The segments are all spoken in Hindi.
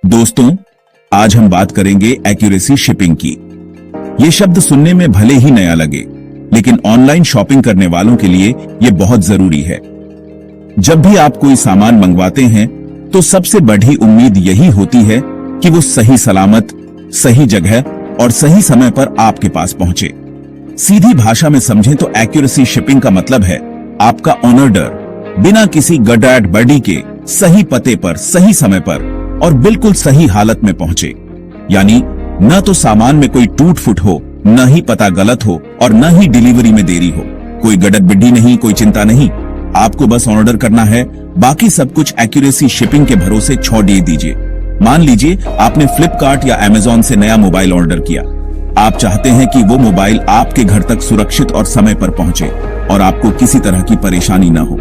दोस्तों, आज हम बात करेंगे एक्यूरेसी शिपिंग की। ये शब्द सुनने में भले ही नया लगे, लेकिन ऑनलाइन शॉपिंग करने वालों के लिए ये बहुत जरूरी है। जब भी आप कोई सामान मंगवाते हैं तो सबसे बड़ी उम्मीद यही होती है कि वो सही सलामत, सही जगह और सही समय पर आपके पास पहुंचे। सीधी भाषा में समझें तो एक्यूरेसी शिपिंग का मतलब है आपका ऑर्डर बिना किसी गड़बड़ी के सही पते पर, सही समय पर और बिल्कुल सही हालत में पहुंचे। यानी न तो सामान में कोई टूट फुट हो, न ही पता गलत हो और न ही डिलीवरी में देरी हो। कोई गड़बड़ी नहीं, कोई चिंता नहीं, आपको बस ऑर्डर करना है, बाकी सब कुछ एक्यूरेसी शिपिंग के भरोसे छोड़ दीजिए। मान लीजिए आपने फ्लिपकार्ट या अमेज़न से नया मोबाइल ऑर्डर किया। आप चाहते हैं कि वो मोबाइल आपके घर तक सुरक्षित और समय पर पहुंचे और आपको किसी तरह की परेशानी न हो।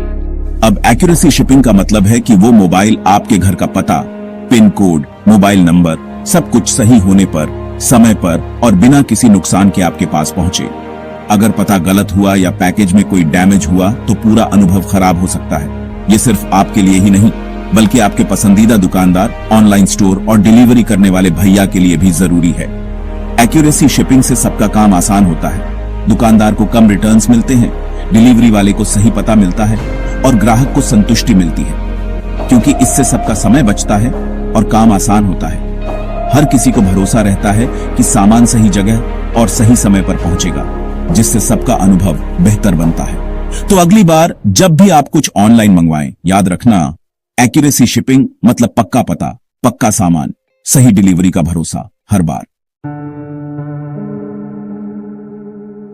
अब एक्यूरेसी शिपिंग का मतलब है कि वो मोबाइल आपके घर का पता, पिन कोड, मोबाइल नंबर सब कुछ सही होने पर, समय पर और बिना किसी नुकसान के आपके पास पहुंचे। अगर पता गलत हुआ या पैकेज में कोई डैमेज हुआ तो पूरा अनुभव खराब हो सकता है। ये सिर्फ आपके लिए ही नहीं, बल्कि आपके पसंदीदा दुकानदार, ऑनलाइन स्टोर और डिलीवरी करने वाले भैया के लिए भी जरूरी है। एक्यूरेसी शिपिंग से सबका काम आसान होता है। दुकानदार को कम रिटर्न्स मिलते हैं, डिलीवरी वाले को सही पता मिलता है और ग्राहक को संतुष्टि मिलती है, क्योंकि इससे सबका समय बचता है और काम आसान होता है। हर किसी को भरोसा रहता है कि सामान सही जगह और सही समय पर पहुंचेगा, जिससे सबका अनुभव बेहतर बनता है। तो अगली बार जब भी आप कुछ ऑनलाइन मंगवाएं, याद रखना एक्यूरेसी शिपिंग मतलब पक्का पता, पक्का सामान, सही डिलीवरी का भरोसा हर बार।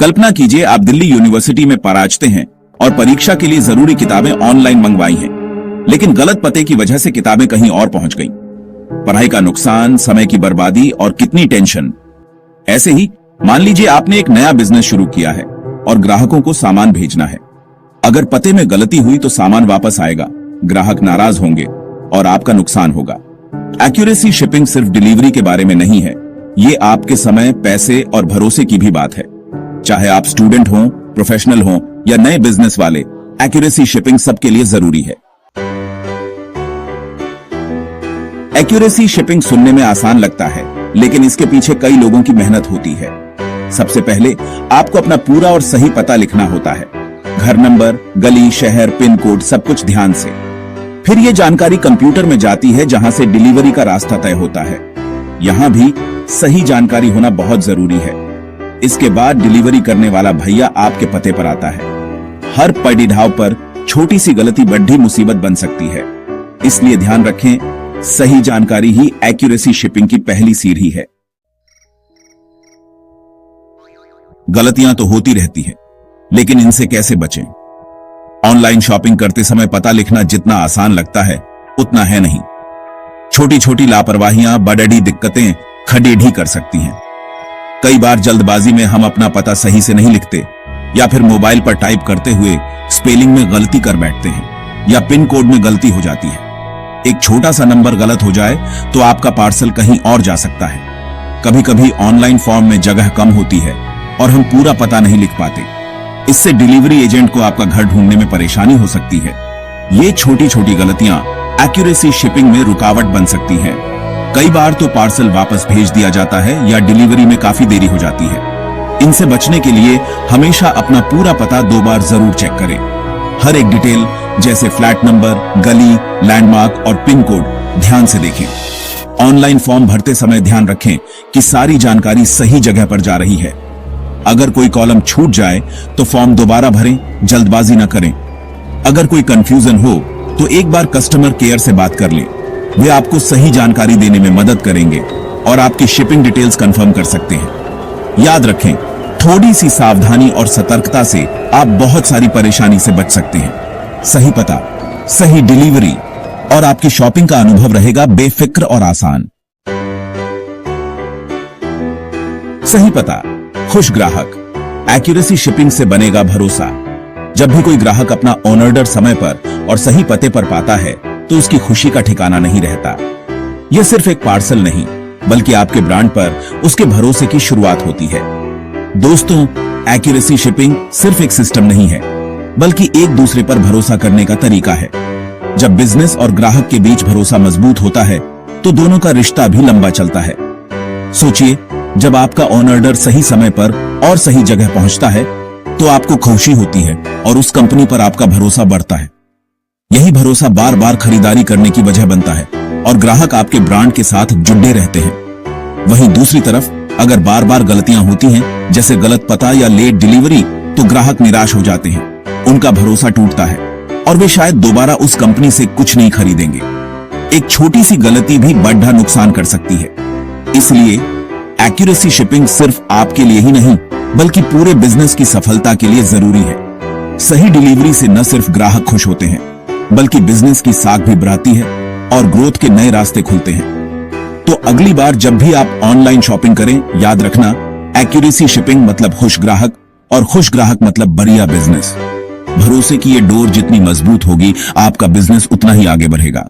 कल्पना कीजिए आप दिल्ली यूनिवर्सिटी में पढ़ाते हैं और परीक्षा के लिए जरूरी किताबें ऑनलाइन मंगवाई हैं, लेकिन गलत पते की वजह से किताबें कहीं और पहुंच गईं। पढ़ाई का नुकसान, समय की बर्बादी और कितनी टेंशन। ऐसे ही मान लीजिए आपने एक नया बिजनेस शुरू किया है और ग्राहकों को सामान भेजना है। अगर पते में गलती हुई तो सामान वापस आएगा, ग्राहक नाराज होंगे और आपका नुकसान होगा। एक्यूरेसी शिपिंग सिर्फ डिलीवरी के बारे में नहीं है, ये आपके समय, पैसे और भरोसे की भी बात है। चाहे आप स्टूडेंट हो, प्रोफेशनल हो या नए बिजनेस वाले, एक्यूरेसी शिपिंग सबके लिए जरूरी है। एक्यूरेसी शिपिंग सुनने में आसान लगता है, लेकिन इसके पीछे कई लोगों की मेहनत होती है। सबसे पहले आपको अपना पूरा और सही पता लिखना होता है, घर नंबर, गली, शहर, पिन कोड सब कुछ ध्यान से। फिर यह जानकारी कंप्यूटर में जाती है जहां से डिलीवरी का रास्ता तय होता है। यहां भी सही जानकारी होना बहुत जरूरी है। इसके बाद डिलीवरी करने वाला भैया आपके पते पर आता है। हर पड़ीढाव पर छोटी सी गलती बड़ी मुसीबत बन सकती है, इसलिए ध्यान रखें, सही जानकारी ही एक्यूरेसी शिपिंग की पहली सीढ़ी है। गलतियां तो होती रहती हैं, लेकिन इनसे कैसे बचें? ऑनलाइन शॉपिंग करते समय पता लिखना जितना आसान लगता है, उतना है नहीं। छोटी छोटी लापरवाहियां बड़ी दिक्कतें खड़ी कर सकती हैं। कई बार जल्दबाजी में हम अपना पता सही से नहीं लिखते, या फिर मोबाइल पर टाइप करते हुए स्पेलिंग में गलती कर बैठते हैं, या पिन कोड में गलती हो जाती है। एक छोटा सा नंबर गलत हो जाए तो आपका पार्सल कहीं और जा सकता है। कभी कभी ऑनलाइन फॉर्म में जगह कम होती है और हम पूरा पता नहीं लिख पाते। इससे डिलीवरी एजेंट को आपका घर ढूंढने में परेशानी हो सकती है। ये छोटी छोटी गलतियां एक्यूरेसी शिपिंग में रुकावट बन सकती हैं। कई बार तो पार्सल वापस भेज दिया जाता है या डिलीवरी में काफी देरी हो जाती है। इनसे बचने के लिए हमेशा अपना पूरा पता 2 बार जरूर चेक करें। हर एक डिटेल जैसे फ्लैट नंबर, गली, लैंडमार्क और पिन कोड ध्यान से देखें। ऑनलाइन फॉर्म भरते समय ध्यान रखें कि सारी जानकारी सही जगह पर जा रही है। अगर कोई कॉलम छूट जाए तो फॉर्म दोबारा भरें, जल्दबाजी न करें। अगर कोई कंफ्यूजन हो तो एक बार कस्टमर केयर से बात कर लें, वे आपको सही जानकारी देने में मदद करेंगे और आपकी शिपिंग डिटेल्स कंफर्म कर सकते हैं। याद रखें, थोड़ी सी सावधानी और सतर्कता से आप बहुत सारी परेशानी से बच सकते हैं। सही पता, सही डिलीवरी और आपकी शॉपिंग का अनुभव रहेगा बेफिक्र और आसान। सही पता, खुश ग्राहक, एक्यूरेसी शिपिंग से बनेगा भरोसा। जब भी कोई ग्राहक अपना ऑर्डर समय पर और सही पते पर पाता है तो उसकी खुशी का ठिकाना नहीं रहता। यह सिर्फ एक पार्सल नहीं, बल्कि आपके ब्रांड पर उसके भरोसे की शुरुआत होती है। दोस्तों, एक्यूरेसी शिपिंग सिर्फ एक सिस्टम नहीं है, बल्कि एक दूसरे पर भरोसा करने का तरीका है। जब बिजनेस और ग्राहक के बीच भरोसा मजबूत होता है तो दोनों का रिश्ता भी लंबा चलता है। सोचिए, जब आपका ऑर्डर सही समय पर और सही जगह पहुंचता है तो आपको खुशी होती है और उस कंपनी पर आपका भरोसा बढ़ता है। यही भरोसा बार बार खरीदारी करने की वजह बनता है और ग्राहक आपके ब्रांड के साथ जुड़े रहते हैं। वहीं दूसरी तरफ अगर बार बार गलतियां होती हैं, जैसे गलत पता या लेट डिलीवरी, तो ग्राहक निराश हो जाते हैं, उनका भरोसा टूटता है और वे शायद दोबारा उस कंपनी से कुछ नहीं खरीदेंगे। एक छोटी सी गलती भी बड़ा नुकसान कर सकती है। इसलिए एक्यूरेसी शिपिंग सिर्फ आपके लिए ही नहीं बल्कि पूरे बिजनेस की सफलता के लिए जरूरी है। सही डिलीवरी से न सिर्फ ग्राहक खुश होते हैं बल्कि बिजनेस की साख भी बढ़ती है और ग्रोथ के नए रास्ते खुलते हैं। तो अगली बार जब भी आप ऑनलाइन शॉपिंग करें, याद रखना, एक्यूरेसी शिपिंग मतलब खुश ग्राहक और खुश ग्राहक मतलब बढ़िया बिजनेस। भरोसे की ये डोर जितनी मजबूत होगी, आपका बिजनेस उतना ही आगे बढ़ेगा।